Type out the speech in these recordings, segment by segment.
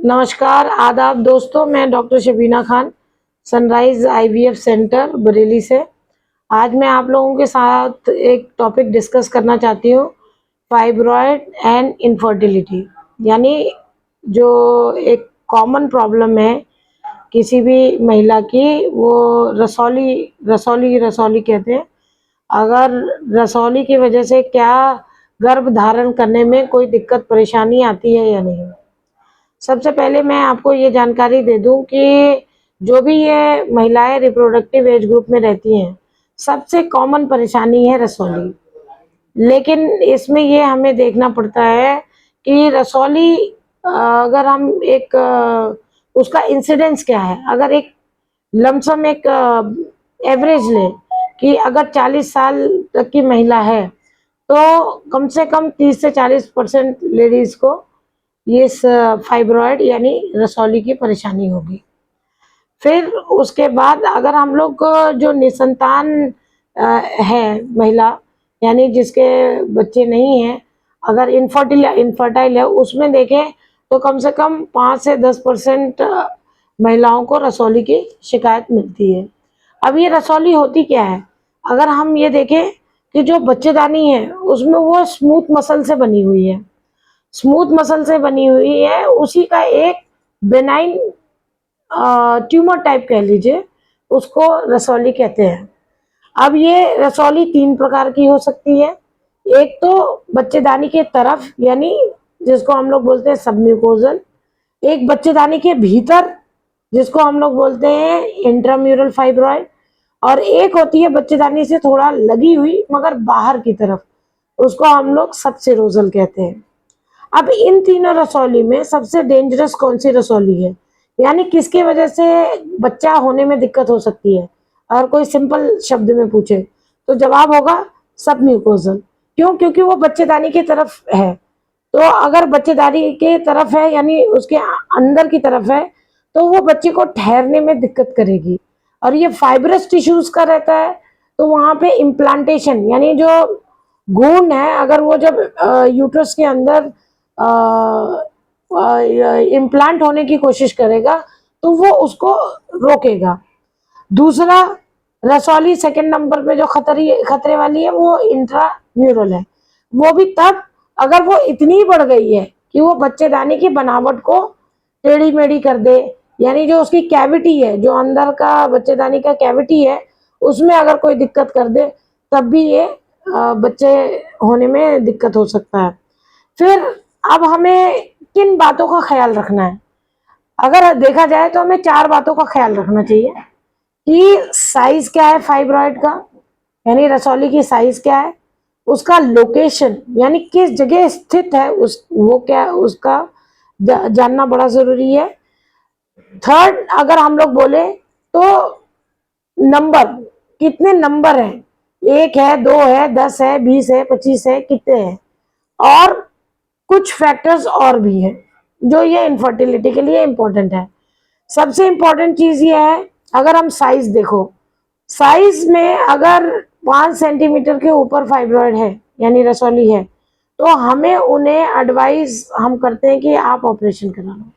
नमस्कार, आदाब दोस्तों। मैं doctor Shabina Khan, sunrise IVF centre Bareilly से। आज मैं आप लोगों के साथ एक टॉपिक डिस्कस करना चाहती हूँ, फाइब्रॉयड एंड इनफर्टिलिटी। यानी जो एक कॉमन प्रॉब्लम है किसी भी महिला की, वो रसौली कहते हैं। अगर रसौली की वजह से क्या गर्भ धारण करने में कोई दिक्कत परेशानी आती है या नहीं। सबसे पहले मैं आपको ये जानकारी दे दूं कि जो भी ये महिलाएं रिप्रोडक्टिव एज ग्रुप में रहती हैं, सबसे कॉमन परेशानी है रसौली। लेकिन इसमें ये हमें देखना पड़ता है कि रसौली अगर हम एक उसका इंसिडेंस क्या है। अगर एक लमसम एक एवरेज लें कि अगर 40 साल तक की महिला है तो कम से कम 30 से 40% लेडीज को ये फाइब्रॉयड यानी रसौली की परेशानी होगी। फिर उसके बाद अगर हम लोग जो निसंतान है महिला, यानी जिसके बच्चे नहीं हैं, अगर इनफर्टाइल है, उसमें देखें तो कम से कम 5 से 10% महिलाओं को रसौली की शिकायत मिलती है। अब ये रसौली होती क्या है? अगर हम ये देखें कि जो बच्चेदानी है उसमें वो स्मूथ मसल से बनी हुई है, उसी का एक बेनाइन ट्यूमर टाइप कह लीजिए, उसको रसौली कहते हैं। अब ये रसौली 3 प्रकार की हो सकती है। एक तो बच्चेदानी के तरफ, यानी जिसको हम लोग बोलते हैं सबम्यूकोजल। एक बच्चेदानी के भीतर, जिसको हम लोग बोलते हैं इंट्राम्यूरल फाइब्रॉयड। और एक होती है बच्चेदानी से थोड़ा लगी हुई मगर बाहर की तरफ, उसको हम लोग सबसेरोजल कहते हैं। अब इन तीनों रसौली में सबसे डेंजरस कौन सी रसौली है, यानी किसकी वजह से बच्चा होने में दिक्कत हो सकती है? अगर कोई सिंपल शब्द में पूछे तो जवाब होगा सबम्यूकोजल। क्यों? क्योंकि वो बच्चेदानी की तरफ है। तो अगर बच्चेदानी के तरफ है यानी उसके अंदर की तरफ है, तो वो बच्चे को ठहरने में दिक्कत करेगी। और ये फाइब्रस टिश्यूज का रहता है, तो वहां पे इम्प्लांटेशन यानी जो गूंद है, अगर वो जब यूट्रस के अंदर इम्प्लांट होने की कोशिश करेगा तो वो उसको रोकेगा। दूसरा रसौली सेकंड नंबर पे जो खतरे वाली है, वो इंट्राम्यूरल है। वो भी तब अगर वो इतनी बढ़ गई है कि वो बच्चेदानी की बनावट को टेढ़ी मेढ़ी कर दे, यानी जो उसकी कैविटी है, जो अंदर का बच्चेदानी का कैविटी है, उसमें अगर कोई दिक्कत कर दे, तब भी ये बच्चे होने में दिक्कत हो सकता है। फिर अब हमें किन बातों का ख्याल रखना है? अगर देखा जाए तो हमें 4 बातों का ख्याल रखना चाहिए कि साइज क्या है फाइब्रॉयड का, यानी रसौली की साइज क्या है, उसका लोकेशन यानी किस जगह स्थित है, उसका जानना बड़ा जरूरी है। थर्ड, अगर हम लोग बोले तो नंबर, कितने नंबर हैं, 1 है, 2 है, 10 है, 20 है, 25 है, कितने हैं। और कुछ फैक्टर्स और भी हैं जो ये इनफर्टिलिटी के लिए इंपॉर्टेंट है। सबसे इंपॉर्टेंट चीज ये है, अगर हम साइज देखो, साइज में अगर 5 सेंटीमीटर के ऊपर फाइब्रॉयड है यानी रसौली है, तो हमें उन्हें एडवाइस हम करते हैं कि आप ऑपरेशन करा लो।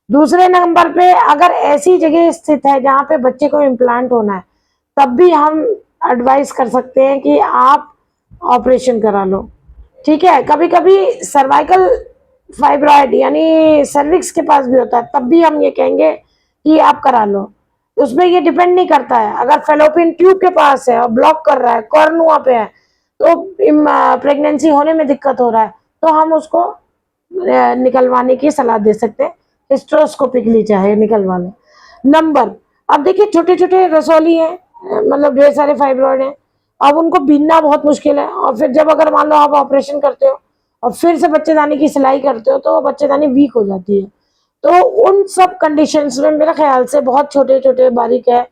दूसरे नंबर पे अगर ऐसी जगह स्थित है जहाँ पे बच्चे को इम्प्लांट होना है, तब भी हम एडवाइस कर सकते हैं कि आप ऑपरेशन करा लो। ठीक है, कभी कभी सर्वाइकल फाइब्रॉयड यानी सर्विक्स के पास भी होता है, तब भी हम ये कहेंगे कि आप करा लो। उसमें ये डिपेंड नहीं करता है। अगर फेलोपियन ट्यूब के पास है और ब्लॉक कर रहा है, कॉर्नुआ पे है, तो प्रेगनेंसी होने में दिक्कत हो रहा है, तो हम उसको निकलवाने की सलाह दे सकते हैं। हिस्ट्रोस्कोपिकली चाहे निकलवा लें। नंबर, अब देखिए छोटे छोटे रसौली हैं, मतलब ढेर सारे फाइब्रॉयड हैं, अब उनको बीनना बहुत मुश्किल है। और फिर जब अगर मान लो आप ऑपरेशन करते हो और फिर से बच्चेदानी की सिलाई करते हो, तो बच्चेदानी वीक हो जाती है। तो उन सब कंडीशंस में मेरे ख्याल से बहुत छोटे छोटे बारीक है,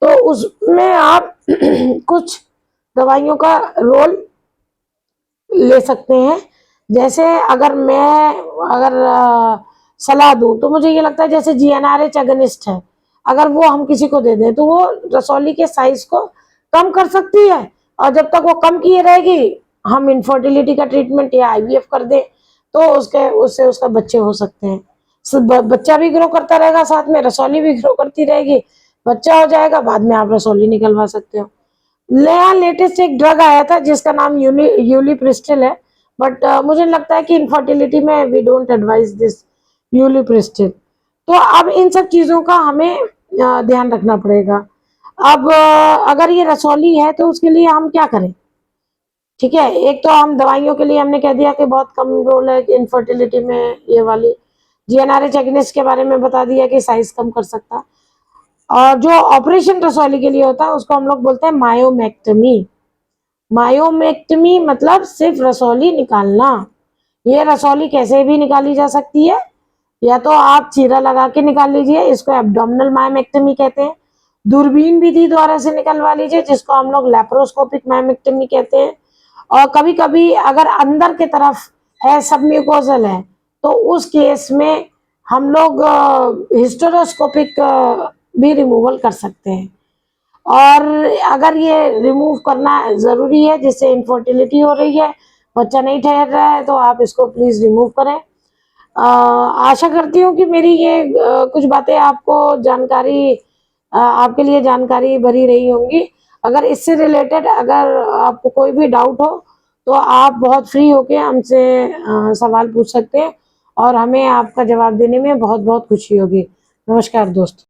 तो उसमें आप कुछ दवाइयों का रोल ले सकते हैं। जैसे अगर सलाह दूं तो मुझे ये लगता है जैसे GnRH अगनिस्ट है, अगर वो हम किसी को दे दें तो वो रसौली के साइज को कम कर सकती है। और जब तक वो कम किए रहेगी, हम इनफर्टिलिटी का ट्रीटमेंट या IVF कर दें, तो उससे उसका बच्चे हो सकते हैं। बच्चा भी ग्रो करता रहेगा, साथ में रसौली भी ग्रो करती रहेगी, बच्चा हो जाएगा, बाद में आप रसौली निकलवा सकते हो। नया लेटेस्ट एक ड्रग आया था जिसका नाम यूलिप्रिस्टिल है, बट मुझे लगता है कि इनफर्टिलिटी में वी डोंट एडवाइज दिस यूलिप्रिस्टिल। तो अब इन सब चीज़ों का हमें ध्यान रखना पड़ेगा। अब अगर ये रसौली है तो उसके लिए हम क्या करें? ठीक है, एक तो हम दवाइयों के लिए हमने कह दिया कि बहुत कम रोल है इनफर्टिलिटी में ये वाली। जीएनआरएच एगनिस्ट के बारे में बता दिया कि साइज कम कर सकता है। और जो ऑपरेशन रसौली के लिए होता है उसको हम लोग बोलते हैं मायोमेक्टमी। मायोमेक्टमी मतलब सिर्फ रसौली निकालना। ये रसौली कैसे भी निकाली जा सकती है, या तो आप चीरा लगा के निकाल लीजिए, इसको एब्डोमिनल मायोमेक्टमी कहते हैं। दूरबीन विधि द्वारा से निकलवा लीजिए, जिसको हम लोग लैप्रोस्कोपिक मायोमेक्टमी कहते हैं। और कभी कभी अगर अंदर की तरफ है, सबम्यूकोजल है, तो उस केस में हम लोग हिस्टेरोस्कोपिक भी रिमूवल कर सकते हैं। और अगर ये रिमूव करना ज़रूरी है, जिससे इनफर्टिलिटी हो रही है, बच्चा नहीं ठहर रहा है, तो आप इसको प्लीज़ रिमूव करें। आशा करती हूँ कि मेरी ये कुछ बातें आपको जानकारी आपके लिए जानकारी भरी रही होंगी। अगर इससे रिलेटेड अगर आपको कोई भी डाउट हो तो आप बहुत फ्री होके हमसे सवाल पूछ सकते हैं, और हमें आपका जवाब देने में बहुत बहुत खुशी होगी। नमस्कार दोस्तों।